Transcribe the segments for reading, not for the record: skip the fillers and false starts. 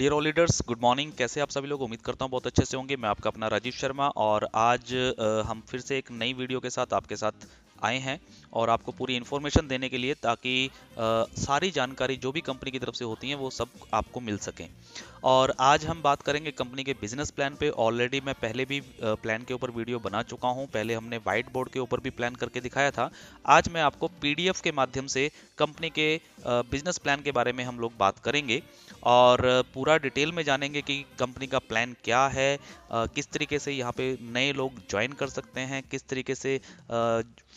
Dear all leaders, good morning. कैसे आप सभी लोग? उम्मीद करता हूँ बहुत अच्छे से होंगे। मैं आपका अपना राजीव शर्मा और आज हम फिर से एक नई वीडियो के साथ आपके साथ आए हैं और आपको पूरी इन्फॉर्मेशन देने के लिए, ताकि सारी जानकारी जो भी कंपनी की तरफ से होती है वो सब आपको मिल सकें। और आज हम बात करेंगे कंपनी के बिजनेस प्लान पे। ऑलरेडी मैं पहले भी प्लान के ऊपर वीडियो बना चुका हूँ। पहले हमने व्हाइट बोर्ड के ऊपर भी प्लान करके दिखाया था। आज मैं आपको पीडीएफ के माध्यम से कंपनी के बिजनेस प्लान के बारे में हम लोग बात करेंगे और पूरा डिटेल में जानेंगे कि कंपनी का प्लान क्या है, किस तरीके से यहाँ पे नए लोग ज्वाइन कर सकते हैं, किस तरीके से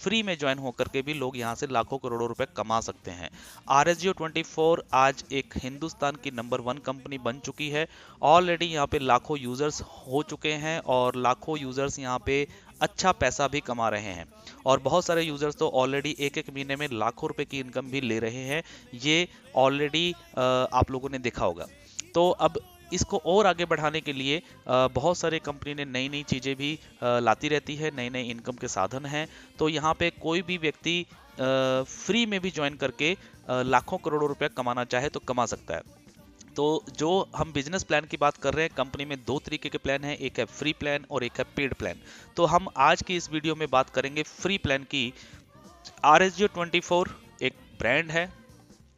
फ्री में ज्वाइन होकर के भी लोग यहाँ से लाखों करोड़ों रुपए कमा सकते हैं। RSGO24 आज एक हिंदुस्तान की नंबर 1 कंपनी बन चुकी है। ऑलरेडी यहाँ पे लाखों यूजर्स हो चुके हैं और लाखों यूजर्स यहाँ पे अच्छा पैसा भी कमा रहे हैं और बहुत सारे यूजर्स तो ऑलरेडी एक एक महीने में लाखों रुपए की इनकम भी ले रहे हैं। ये ऑलरेडी आप लोगों ने देखा होगा। तो अब इसको और आगे बढ़ाने के लिए बहुत सारे कंपनी ने नई नई चीज़ें भी लाती रहती है, नए नए इनकम के साधन हैं। तो यहाँ पे कोई भी व्यक्ति फ्री में भी ज्वाइन करके लाखों करोड़ों रुपए कमाना चाहे तो कमा सकता है। तो जो हम बिजनेस प्लान की बात कर रहे हैं, कंपनी में दो तरीके के प्लान हैं, एक है फ्री प्लान और एक है पेड प्लान। तो हम आज की इस वीडियो में बात करेंगे फ्री प्लान की। RSGO24 एक ब्रांड है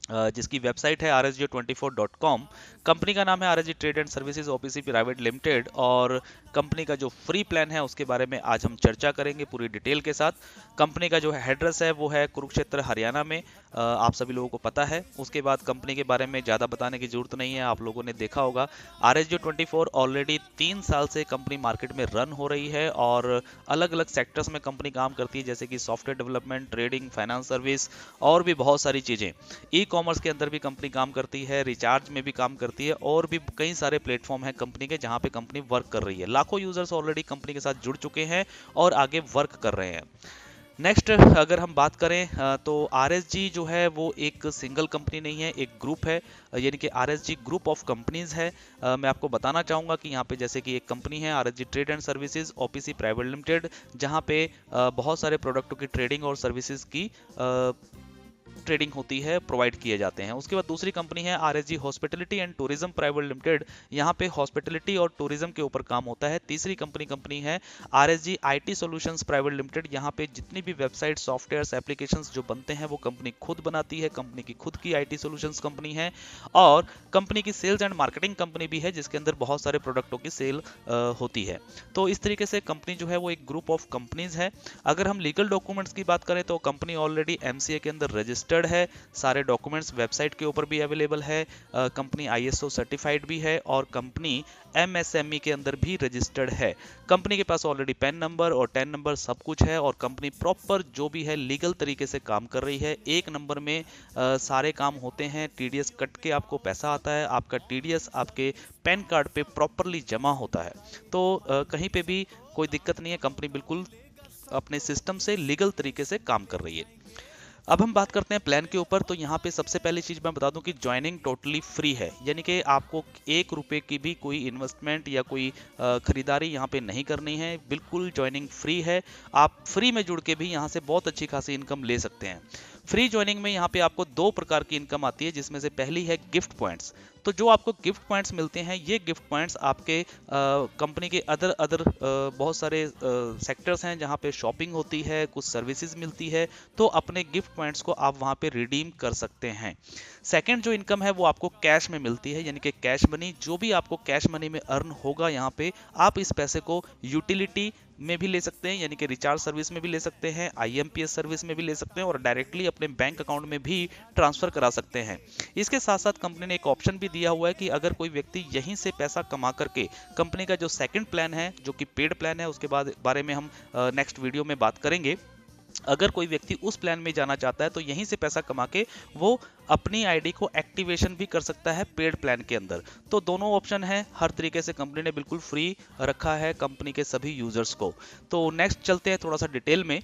जिसकी वेबसाइट है rsgo24.com। कंपनी का नाम है RSG trade and services OPC private limited और कंपनी का जो फ्री प्लान है उसके बारे में आज हम चर्चा करेंगे पूरी डिटेल के साथ। कंपनी का जो एड्रेस है वो है कुरुक्षेत्र, हरियाणा में। आप सभी लोगों को पता है। उसके बाद कंपनी के बारे में ज़्यादा बताने की जरूरत नहीं है, आप लोगों ने देखा होगा। RSGO24 ऑलरेडी 3 साल से कंपनी मार्केट में रन हो रही है और अलग अलग सेक्टर्स में कंपनी काम करती है, जैसे कि software development, trading, finance service और भी बहुत सारी चीज़ें। ई कॉमर्स के अंदर भी कंपनी काम करती है, रिचार्ज में भी काम करती है और भी कई सारे प्लेटफॉर्म हैं कंपनी के जहां पे कंपनी वर्क कर रही है। लाखों यूजर्स ऑलरेडी कंपनी के साथ जुड़ चुके हैं और आगे वर्क कर रहे हैं। नेक्स्ट अगर हम बात करें तो RSG जो है वो एक सिंगल कंपनी नहीं है, एक ग्रुप है, यानी कि RSG ग्रुप ऑफ कंपनीज है। मैं आपको बताना चाहूँगा कि यहाँ पे जैसे कि एक कंपनी है RSG trade and services OPC private limited, जहाँ पे बहुत सारे प्रोडक्टों की ट्रेडिंग और सर्विसेज की ट्रेडिंग होती है, प्रोवाइड किए जाते हैं। उसके बाद दूसरी कंपनी है RSG hospitality and tourism private limited, यहाँ पे हॉस्पिटलिटी और टूरिज्म के ऊपर काम होता है। तीसरी कंपनी है RSG IT solutions private limited, यहाँ पे जितनी भी वेबसाइट, सॉफ्टवेयर्स, एप्लीकेशंस जो बनते हैं वो कंपनी खुद बनाती है। कंपनी की खुद की IT सॉल्यूशंस कंपनी है और कंपनी की सेल्स एंड मार्केटिंग कंपनी भी है, जिसके अंदर बहुत सारे प्रोडक्टों की सेल होती है। तो इस तरीके से कंपनी जो है वो एक ग्रुप ऑफ कंपनीज है। अगर हम लीगल डॉक्यूमेंट्स की बात करें तो कंपनी ऑलरेडी MCA के अंदर रजिस्टर्ड है, सारे डॉक्यूमेंट्स वेबसाइट के ऊपर भी अवेलेबल है। कंपनी ISO सर्टिफाइड भी है और कंपनी MSME के अंदर भी रजिस्टर्ड है। कंपनी के पास ऑलरेडी पैन नंबर और टैन नंबर सब कुछ है और कंपनी प्रॉपर जो भी है लीगल तरीके से काम कर रही है। एक नंबर में सारे काम होते हैं। TDS कट के आपको पैसा आता है, आपका TDS आपके पैन कार्ड पे प्रॉपरली जमा होता है। तो कहीं पे भी कोई दिक्कत नहीं है, कंपनी बिल्कुल अपने सिस्टम से लीगल तरीके से काम कर रही है। अब हम बात करते हैं प्लान के ऊपर। तो यहाँ पे सबसे पहली चीज मैं बता दूं कि ज्वाइनिंग टोटली फ्री है, यानी कि आपको 1 रुपए की भी कोई इन्वेस्टमेंट या कोई खरीदारी यहाँ पे नहीं करनी है। बिल्कुल ज्वाइनिंग फ्री है। आप फ्री में जुड़ के भी यहाँ से बहुत अच्छी खासी इनकम ले सकते हैं। फ्री ज्वाइनिंग में यहाँ पे आपको 2 प्रकार की इनकम आती है, जिसमें से पहली है गिफ्ट पॉइंट्स। तो जो आपको गिफ्ट पॉइंट्स मिलते हैं, ये गिफ्ट पॉइंट्स आपके कंपनी के अदर बहुत सारे सेक्टर्स हैं जहाँ पे शॉपिंग होती है, कुछ सर्विसेज मिलती है, तो अपने गिफ्ट पॉइंट्स को आप वहाँ पे रिडीम कर सकते हैं। सेकंड जो इनकम है वो आपको कैश में मिलती है, यानी कि कैश मनी। जो भी आपको कैश मनी में अर्न होगा यहाँ पे, आप इस पैसे को यूटिलिटी में भी ले सकते हैं, यानी कि रिचार्ज सर्विस में भी ले सकते हैं, IMPS सर्विस में भी ले सकते हैं और डायरेक्टली अपने बैंक अकाउंट में भी ट्रांसफर करा सकते हैं। इसके साथ साथ कंपनी ने एक ऑप्शन भी दिया हुआ है कि अगर कोई व्यक्ति यहीं से पैसा कमा करके, कंपनी का जो सेकंड प्लान है जो कि पेड प्लान है, उसके बाद बारे में हम नेक्स्ट वीडियो में बात करेंगे। अगर कोई व्यक्ति उस प्लान में जाना चाहता है तो यहीं से पैसा कमा के वो अपनी आईडी को एक्टिवेशन भी कर सकता है पेड प्लान के अंदर। तो दोनों ऑप्शन है, हर तरीके से कंपनी ने बिल्कुल फ्री रखा है कंपनी के सभी यूजर्स को। तो नेक्स्ट चलते हैं थोड़ा सा डिटेल में।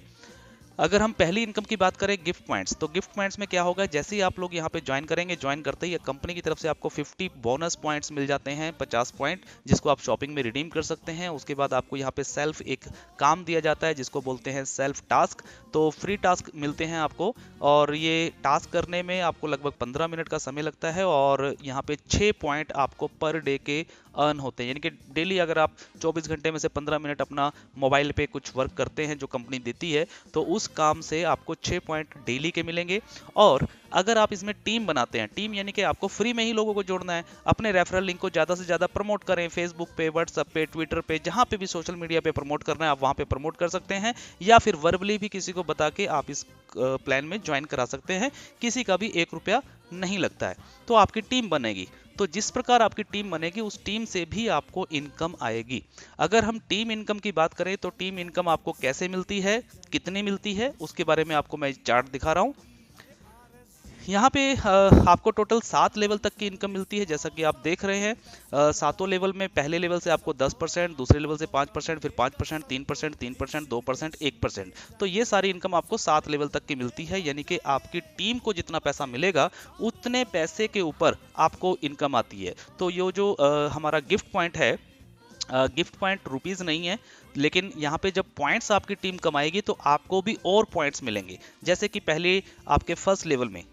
अगर हम पहली इनकम की बात करें गिफ्ट पॉइंट्स, तो गिफ्ट पॉइंट्स में क्या होगा, जैसे ही आप लोग यहाँ पे ज्वाइन करेंगे, ज्वाइन करते ही कंपनी की तरफ से आपको 50 बोनस पॉइंट्स मिल जाते हैं, 50 पॉइंट, जिसको आप शॉपिंग में रिडीम कर सकते हैं। उसके बाद आपको यहाँ पे सेल्फ एक काम दिया जाता है जिसको बोलते हैं सेल्फ टास्क, तो फ्री टास्क मिलते हैं आपको, और ये टास्क करने में आपको लगभग 15 मिनट का समय लगता है, और यहाँ पे 6 पॉइंट आपको पर डे के अर्न होते हैं। यानी कि डेली अगर आप 24 घंटे में से 15 मिनट अपना मोबाइल पे कुछ वर्क करते हैं जो कंपनी देती है, तो उस काम से आपको 6 पॉइंट डेली के मिलेंगे। और अगर आप इसमें टीम बनाते हैं, टीम यानी कि आपको फ्री में ही लोगों को जोड़ना है, अपने रेफरल लिंक को ज़्यादा से ज़्यादा प्रमोट करें, फेसबुक पे, व्हाट्सएप पे, ट्विटर पे, जहाँ पे भी सोशल मीडिया पे प्रमोट करना है आप वहाँ पे प्रमोट कर सकते हैं, या फिर वर्बली भी किसी को बता के आप इस प्लान में ज्वाइन करा सकते हैं। किसी का भी 1 रुपया नहीं लगता है, तो आपकी टीम बनेगी। तो जिस प्रकार आपकी टीम बनेगी उस टीम से भी आपको इनकम आएगी। अगर हम टीम इनकम की बात करें तो टीम इनकम आपको कैसे मिलती है, कितनी मिलती है, उसके बारे में आपको मैं चार्ट दिखा रहा हूँ। यहाँ पे आपको टोटल 7 लेवल तक की इनकम मिलती है, जैसा कि आप देख रहे हैं। 7 लेवल में पहले लेवल से आपको 10%, दूसरे लेवल से 5%, फिर 5%, 3%, 3%, 2%, 1%। तो ये सारी इनकम आपको 7 लेवल तक की मिलती है, यानी कि आपकी टीम को जितना पैसा मिलेगा उतने पैसे के ऊपर आपको इनकम आती है। तो ये जो हमारा गिफ्ट पॉइंट है, गिफ्ट पॉइंट रुपीज़ नहीं है, लेकिन यहाँ पे जब पॉइंट्स आपकी टीम कमाएगी तो आपको भी और पॉइंट्स मिलेंगे। जैसे कि पहले आपके फर्स्ट लेवल में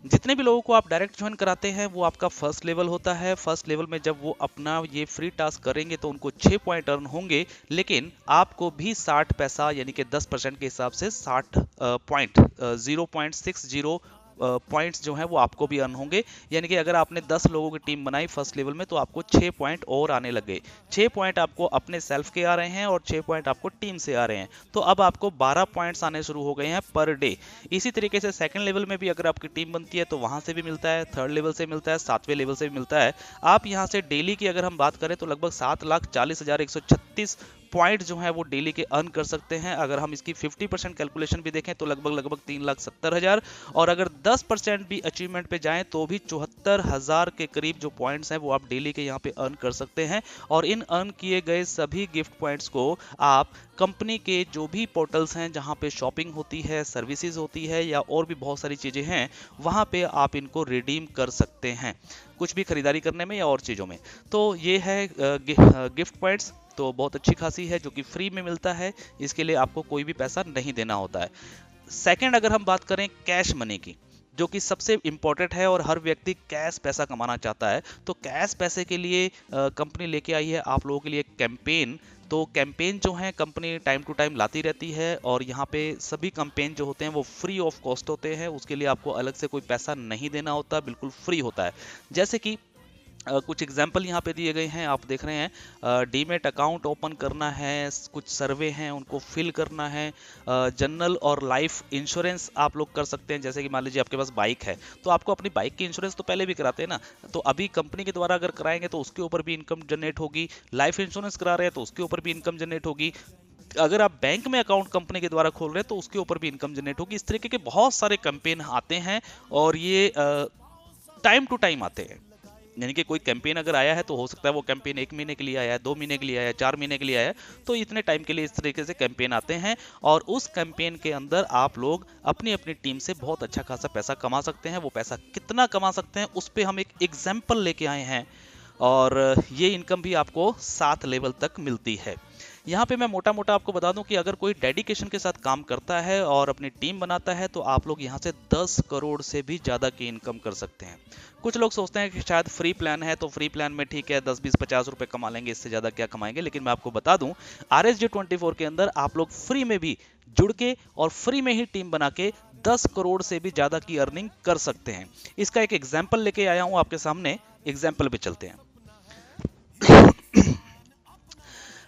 जितने भी लोगों को आप डायरेक्ट ज्वाइन कराते हैं वो आपका फर्स्ट लेवल होता है। फर्स्ट लेवल में जब वो अपना ये फ्री टास्क करेंगे तो उनको 6 पॉइंट अर्न होंगे, लेकिन आपको भी 60 पैसा यानी कि 10% के हिसाब से 60 पॉइंट 0.60 पॉइंट्स जो हैं वो आपको भी अर्न होंगे। यानी कि अगर आपने 10 लोगों की टीम बनाई फर्स्ट लेवल में तो आपको 6 पॉइंट और आने लगे। 6 पॉइंट आपको अपने सेल्फ के आ रहे हैं और 6 पॉइंट आपको टीम से आ रहे हैं, तो अब आपको 12 पॉइंट्स आने शुरू हो गए हैं पर डे। इसी तरीके से सेकंड लेवल में भी अगर आपकी टीम बनती है तो वहां से भी मिलता है, थर्ड लेवल से मिलता है, 7वें लेवल से भी मिलता है। आप यहां से डेली की अगर हम बात करें तो लगभग 7,40,136 पॉइंट जो है वो डेली के अर्न कर सकते हैं। अगर हम इसकी 50% कैलकुलेशन भी देखें तो लगभग 3,70,000, और अगर 10% भी अचीवमेंट पे जाएं तो भी 74,000 के करीब जो पॉइंट्स हैं वो आप डेली के यहाँ पे अर्न कर सकते हैं। और इन अर्न किए गए सभी गिफ्ट पॉइंट्स को आप कंपनी के जो भी पोर्टल्स हैं जहाँ पे शॉपिंग होती है, सर्विसेज होती है, या और भी बहुत सारी चीज़ें हैं, वहाँ पे आप इनको रिडीम कर सकते हैं कुछ भी खरीदारी करने में या और चीज़ों में। तो ये है गिफ्ट पॉइंट्स, तो बहुत अच्छी खासी है जो कि फ्री में मिलता है, इसके लिए आपको कोई भी पैसा नहीं देना होता है। सेकंड, अगर हम बात करें कैश मनी की, जो कि सबसे इम्पोर्टेंट है और हर व्यक्ति कैश पैसा कमाना चाहता है, तो कैश पैसे के लिए कंपनी लेके आई है आप लोगों के लिए कैंपेन। तो कैंपेन जो है कंपनी टाइम टू टाइम लाती रहती है, और यहाँ पे सभी कैंपेन जो होते हैं वो फ्री ऑफ कॉस्ट होते हैं, उसके लिए आपको अलग से कोई पैसा नहीं देना होता, बिल्कुल फ्री होता है। जैसे कि कुछ एग्जाम्पल यहाँ पे दिए गए हैं, आप देख रहे हैं। डीमेट अकाउंट ओपन करना है, कुछ सर्वे हैं उनको फिल करना है, जनरल और लाइफ इंश्योरेंस आप लोग कर सकते हैं। जैसे कि मान लीजिए आपके पास बाइक है तो आपको अपनी बाइक की इंश्योरेंस तो पहले भी कराते हैं ना, तो अभी कंपनी के द्वारा अगर कराएंगे तो उसके ऊपर भी इनकम जनरेट होगी। लाइफ इंश्योरेंस करा रहे हैं तो उसके ऊपर भी इनकम जनरेट होगी। अगर आप बैंक में अकाउंट कंपनी के द्वारा खोल रहे हैं तो उसके ऊपर भी इनकम जनरेट होगी। इस तरीके के बहुत सारे कैंपेन आते हैं, और ये टाइम टू टाइम आते हैं। यानी कि कोई कैंपेन अगर आया है तो हो सकता है वो कैंपेन 1 महीने के लिए आया है, 2 महीने के लिए आया है, 4 महीने के लिए आया है, तो इतने टाइम के लिए इस तरीके से कैंपेन आते हैं। और उस कैंपेन के अंदर आप लोग अपनी अपनी टीम से बहुत अच्छा खासा पैसा कमा सकते हैं। वो पैसा कितना कमा सकते हैं उस पर हम एक एग्जाम्पल लेके आए हैं, और ये इनकम भी आपको 7 लेवल तक मिलती है। यहाँ पे मैं मोटा मोटा आपको बता दूं कि अगर कोई डेडिकेशन के साथ काम करता है और अपनी टीम बनाता है तो आप लोग यहाँ से 10 करोड़ से भी ज़्यादा की इनकम कर सकते हैं। कुछ लोग सोचते हैं कि शायद फ्री प्लान है तो फ्री प्लान में ठीक है 10, 20, 50 रुपए कमा लेंगे, इससे ज़्यादा क्या कमाएंगे। लेकिन मैं आपको बता दूं RSG24 के अंदर आप लोग फ्री में भी जुड़ के और फ्री में ही टीम बना के 10 करोड़ से भी ज़्यादा की अर्निंग कर सकते हैं। इसका एक एग्जाम्पल लेके आया हूँ आपके सामने, एग्जाम्पल पे चलते हैं।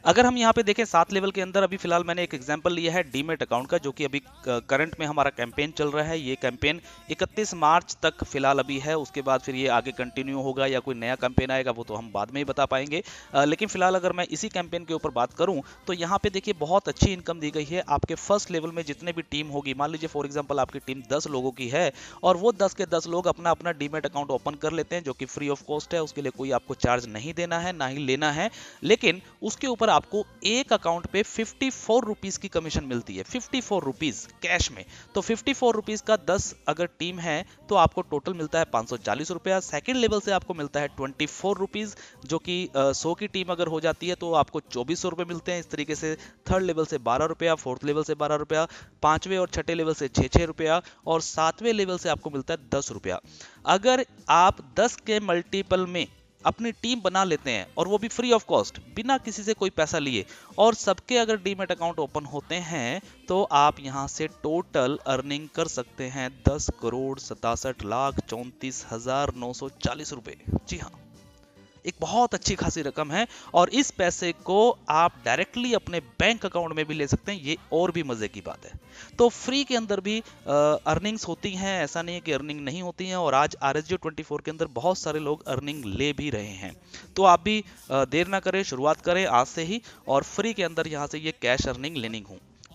अगर हम यहाँ पे देखें 7 लेवल के अंदर, अभी फिलहाल मैंने एक एग्जांपल लिया है डीमेट अकाउंट का, जो कि अभी करंट में हमारा कैंपेन चल रहा है। ये कैंपेन 31 मार्च तक फिलहाल अभी है, उसके बाद फिर ये आगे कंटिन्यू होगा या कोई नया कैंपेन आएगा वो तो हम बाद में ही बता पाएंगे। लेकिन फिलहाल अगर मैं इसी कैंपेन के ऊपर बात करूँ तो यहाँ पे देखिए बहुत अच्छी इनकम दी गई है। आपके फर्स्ट लेवल में जितने भी टीम होगी, मान लीजिए फॉर एग्जाम्पल आपकी टीम 10 लोगों की है और वो 10 के 10 लोग अपना अपना डीमेट अकाउंट ओपन कर लेते हैं, जो कि फ्री ऑफ कॉस्ट है, उसके लिए कोई आपको चार्ज नहीं देना है ना ही लेना है। लेकिन उसके ऊपर पर आपको एक अकाउंट पे 54 रुपीज की कमीशन मिलती है, 54 रुपीज कैश में। तो 54 रुपीज का 10 अगर टीम है तो आपको टोटल मिलता है 540 रुपया। सेकेंड लेवल से आपको मिलता है 24 रुपीज, जो कि 100 की टीम अगर हो जाती है तो आपको 2400 रुपये मिलते हैं। इस तरीके से थर्ड लेवल से 12 रुपया, फोर्थ लेवल से 12 रुपया, पांचवें और छठे लेवल से 6 रुपया, और सातवें लेवल से आपको मिलता है 10 रुपया। अगर आप 10 के मल्टीपल में अपनी टीम बना लेते हैं, और वो भी फ्री ऑफ कॉस्ट, बिना किसी से कोई पैसा लिए, और सबके अगर डीमैट अकाउंट ओपन होते हैं, तो आप यहां से टोटल अर्निंग कर सकते हैं 10,67,34,940 रुपए। जी हाँ, एक बहुत अच्छी खासी रकम है, और इस पैसे को आप डायरेक्टली अपने बैंक अकाउंट में भी ले सकते हैं। ये और भी मजे की बात है। तो फ्री के अंदर भी अर्निंग्स होती हैं, ऐसा नहीं है कि अर्निंग नहीं होती हैं, और आज RSJ24 के अंदर बहुत सारे लोग अर्निंग ले भी रहे हैं। तो आप भी देर ना करें, शुरुआत करें आज से ही, और फ्री के अंदर यहाँ से ये कैश अर्निंग लेनी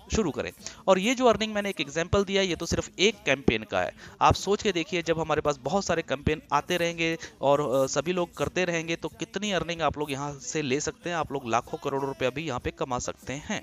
शुरू करें। और ये जो अर्निंग मैंने एक एग्जांपल दिया है, ये तो सिर्फ एक कैंपेन का है। आप सोच के देखिए, जब हमारे पास बहुत सारे कैंपेन आते रहेंगे और सभी लोग करते रहेंगे, तो कितनी अर्निंग आप लोग यहाँ से ले सकते हैं। आप लोग लाखों करोड़ों रुपया भी यहाँ पे कमा सकते हैं।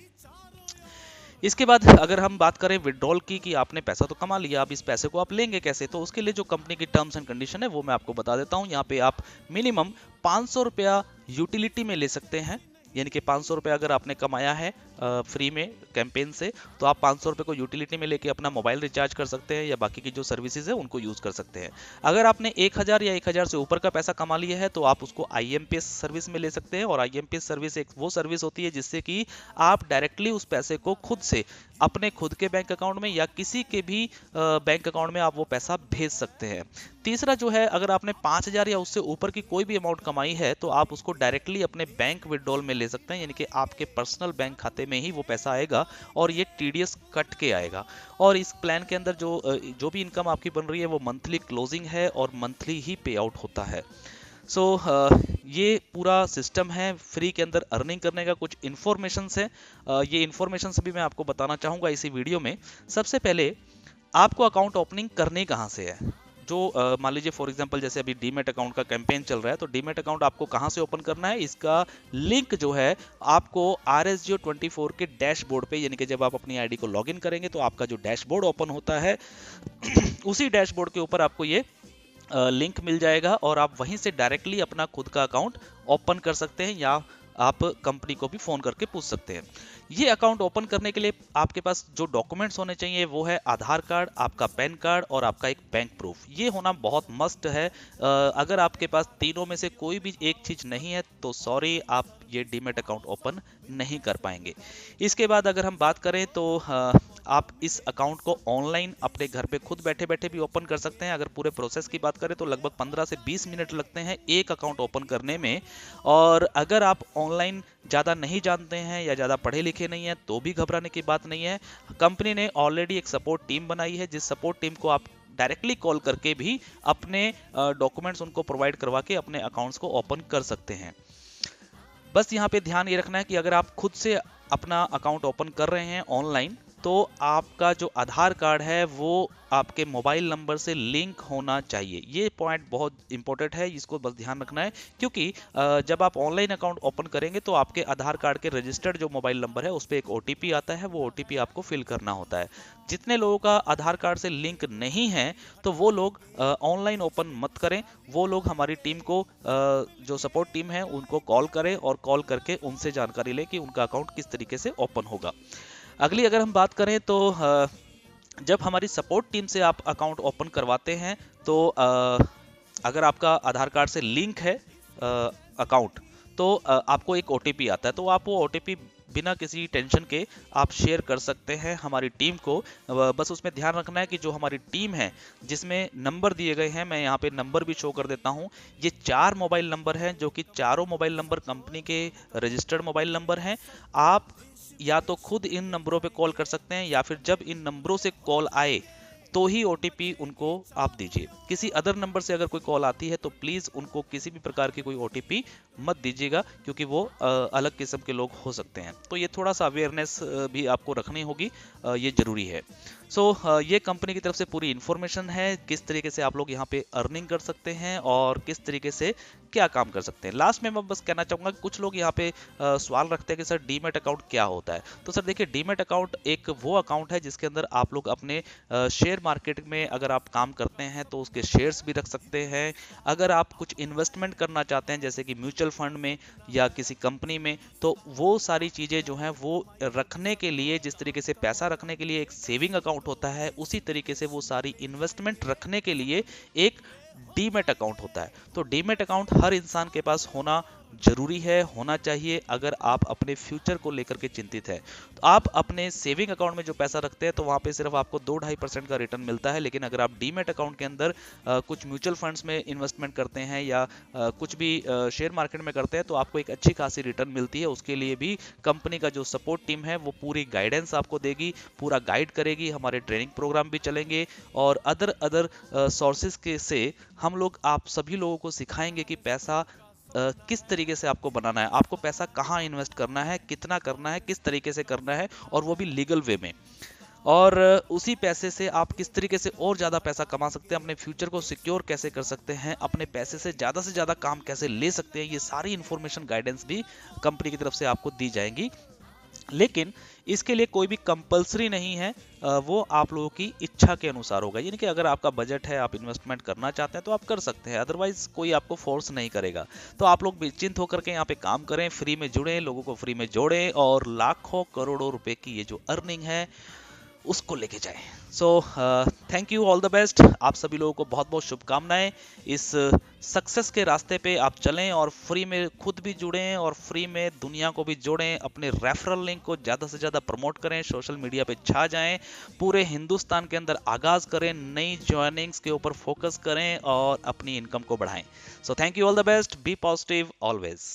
इसके बाद अगर हम बात करें विड्रॉल की, कि आपने पैसा तो कमा लिया, अब इस पैसे को आप लेंगे कैसे, तो उसके लिए जो कंपनी की टर्म्स एंड कंडीशन है वो मैं आपको बता देता हूँ। यहाँ पे आप मिनिमम 500 रुपया यूटिलिटी में ले सकते हैं। यानी कि 500 रुपये अगर आपने कमाया है फ्री में कैंपेन से, तो आप 500 रुपये को यूटिलिटी में लेके अपना मोबाइल रिचार्ज कर सकते हैं, या बाकी की जो सर्विसेज है उनको यूज कर सकते हैं। अगर आपने 1000 या 1000 से ऊपर का पैसा कमा लिया है, तो आप उसको IMPS सर्विस में ले सकते हैं। और IMPS सर्विस एक वो सर्विस होती है जिससे कि आप डायरेक्टली उस पैसे को खुद से अपने खुद के बैंक अकाउंट में या किसी के भी बैंक अकाउंट में आप वो पैसा भेज सकते हैं। तीसरा जो है, अगर आपने 5000 या उससे ऊपर की कोई भी अमाउंट कमाई है, तो आप उसको डायरेक्टली अपने बैंक विड्रॉल में ले सकते हैं। यानी कि आपके पर्सनल बैंक खाते में ही वो पैसा आएगा, और ये TDS कट के आएगा। और इस प्लान के अंदर जो भी इनकम आपकी बन रही है वो मंथली क्लोजिंग है, और मंथली ही पे आउट होता है। सो ये पूरा सिस्टम है फ्री के अंदर अर्निंग करने का। कुछ इन्फॉर्मेशन है, ये इन्फॉर्मेशन भी मैं आपको बताना चाहूँगा इसी वीडियो में। सबसे पहले आपको अकाउंट ओपनिंग करनी कहाँ से है। जो मान लीजिए फॉर एग्जांपल जैसे अभी डीमैट अकाउंट का कैंपेन चल रहा है, तो डीमैट अकाउंट आपको कहाँ से ओपन करना है, इसका लिंक जो है आपको RSJ24 के डैशबोर्ड पे, यानी कि जब आप अपनी आईडी को लॉगिन करेंगे तो आपका जो डैशबोर्ड ओपन होता है उसी डैशबोर्ड के ऊपर आपको ये लिंक मिल जाएगा, और आप वहीं से डायरेक्टली अपना खुद का अकाउंट ओपन कर सकते हैं, या आप कंपनी को भी फोन करके पूछ सकते हैं। ये अकाउंट ओपन करने के लिए आपके पास जो डॉक्यूमेंट्स होने चाहिए वो है आधार कार्ड, आपका पैन कार्ड, और आपका एक बैंक प्रूफ। ये होना बहुत मस्ट है। अगर आपके पास तीनों में से कोई भी एक चीज नहीं है, तो सॉरी, आप ये डीमैट अकाउंट ओपन नहीं कर पाएंगे। इसके बाद अगर हम बात करें तो आप इस अकाउंट को ऑनलाइन अपने घर पे खुद बैठे बैठे भी ओपन कर सकते हैं। अगर पूरे प्रोसेस की बात करें तो लगभग 15 से 20 मिनट लगते हैं एक अकाउंट ओपन करने में। और अगर आप ऑनलाइन ज़्यादा नहीं जानते हैं या ज़्यादा पढ़े लिखे नहीं हैं, तो भी घबराने की बात नहीं है। कंपनी ने ऑलरेडी एक सपोर्ट टीम बनाई है, जिस सपोर्ट टीम को आप डायरेक्टली कॉल करके भी अपने डॉक्यूमेंट्स उनको प्रोवाइड करवा के अपने अकाउंट्स को ओपन कर सकते हैं। बस यहाँ पे ध्यान ये रखना है कि अगर आप खुद से अपना अकाउंट ओपन कर रहे हैं ऑनलाइन, तो आपका जो आधार कार्ड है वो आपके मोबाइल नंबर से लिंक होना चाहिए। ये पॉइंट बहुत इंपॉर्टेंट है, इसको बस ध्यान रखना है, क्योंकि जब आप ऑनलाइन अकाउंट ओपन करेंगे तो आपके आधार कार्ड के रजिस्टर्ड जो मोबाइल नंबर है उस पर एक OTP आता है, वो OTP आपको फिल करना होता है। जितने लोगों का आधार कार्ड से लिंक नहीं है, तो वो लोग ऑनलाइन ओपन मत करें। वो लोग हमारी टीम को, जो सपोर्ट टीम है उनको कॉल करें, और कॉल करके उनसे जानकारी लें कि उनका अकाउंट किस तरीके से ओपन होगा। अगली अगर हम बात करें तो जब हमारी सपोर्ट टीम से आप अकाउंट ओपन करवाते हैं, तो अगर आपका आधार कार्ड से लिंक है अकाउंट, तो आपको एक OTP आता है, तो आप वो OTP बिना किसी टेंशन के आप शेयर कर सकते हैं हमारी टीम को। बस उसमें ध्यान रखना है कि जो हमारी टीम है जिसमें नंबर दिए गए हैं, मैं यहाँ पे नंबर भी शो कर देता हूँ। ये 4 मोबाइल नंबर हैं, जो कि चारों मोबाइल नंबर कंपनी के रजिस्टर्ड मोबाइल नंबर हैं। आप या तो खुद इन नंबरों पे कॉल कर सकते हैं, या फिर जब इन नंबरों से कॉल आए तो ही OTP उनको आप दीजिए। किसी अदर नंबर से अगर कोई कॉल आती है तो प्लीज उनको किसी भी प्रकार की कोई OTP मत दीजिएगा, क्योंकि वो अलग किस्म के लोग हो सकते हैं। तो ये थोड़ा सा अवेयरनेस भी आपको रखनी होगी, ये ज़रूरी है। ये कंपनी की तरफ से पूरी इन्फॉर्मेशन है, किस तरीके से आप लोग यहाँ पे अर्निंग कर सकते हैं और किस तरीके से क्या काम कर सकते हैं। लास्ट में मैं बस कहना चाहूँगा, कुछ लोग यहाँ पे सवाल रखते हैं कि सर डीमैट अकाउंट क्या होता है। तो सर देखिए, डीमैट अकाउंट एक वो अकाउंट है जिसके अंदर आप लोग अपने शेयर मार्केट में अगर आप काम करते हैं तो उसके शेयर्स भी रख सकते हैं। अगर आप कुछ इन्वेस्टमेंट करना चाहते हैं जैसे कि म्यूचुअल फंड में या किसी कंपनी में, तो वो सारी चीज़ें जो हैं वो रखने के लिए, जिस तरीके से पैसा रखने के लिए एक सेविंग अकाउंट होता है, उसी तरीके से वो सारी इन्वेस्टमेंट रखने के लिए एक डीमैट अकाउंट होता है। तो डीमैट अकाउंट हर इंसान के पास होना जरूरी है, होना चाहिए, अगर आप अपने फ्यूचर को लेकर के चिंतित है। तो आप अपने सेविंग अकाउंट में जो पैसा रखते हैं तो वहां पे सिर्फ आपको 2-2.5% का रिटर्न मिलता है, लेकिन अगर आप डीमैट अकाउंट के अंदर कुछ म्यूचुअल फंड्स में इन्वेस्टमेंट करते हैं या कुछ भी शेयर मार्केट में करते हैं तो आपको एक अच्छी खासी रिटर्न मिलती है। उसके लिए भी कंपनी का जो सपोर्ट टीम है वो पूरी गाइडेंस आपको देगी, पूरा गाइड करेगी, हमारे ट्रेनिंग प्रोग्राम भी चलेंगे और अदर सोर्सेज के से हम लोग आप सभी लोगों को सिखाएंगे कि पैसा किस तरीके से आपको बनाना है, आपको पैसा कहाँ इन्वेस्ट करना है, कितना करना है, किस तरीके से करना है, और वो भी लीगल वे में। और उसी पैसे से आप किस तरीके से और ज़्यादा पैसा कमा सकते हैं, अपने फ्यूचर को सिक्योर कैसे कर सकते हैं, अपने पैसे से ज़्यादा काम कैसे ले सकते हैं, ये सारी इन्फॉर्मेशन गाइडेंस भी कंपनी की तरफ से आपको दी जाएंगी। लेकिन इसके लिए कोई भी कंपलसरी नहीं है, वो आप लोगों की इच्छा के अनुसार होगा। यानी कि अगर आपका बजट है, आप इन्वेस्टमेंट करना चाहते हैं तो आप कर सकते हैं, अदरवाइज कोई आपको फोर्स नहीं करेगा। तो आप लोग निश्चिंत होकर के यहाँ पे काम करें, फ्री में जुड़ें, लोगों को फ्री में जोड़ें और लाखों करोड़ों रुपए की ये जो अर्निंग है उसको लेके जाएं। Thank you, all the best. आप सभी लोगों को बहुत बहुत शुभकामनाएं। इस सक्सेस के रास्ते पे आप चलें और फ्री में खुद भी जुड़ें और फ्री में दुनिया को भी जोड़ें। अपने रेफरल लिंक को ज़्यादा से ज़्यादा प्रमोट करें, सोशल मीडिया पे छा जाएं, पूरे हिंदुस्तान के अंदर आगाज़ करें, नई ज्वाइनिंग्स के ऊपर फोकस करें और अपनी इनकम को बढ़ाएं। Thank you, all the best, be positive always.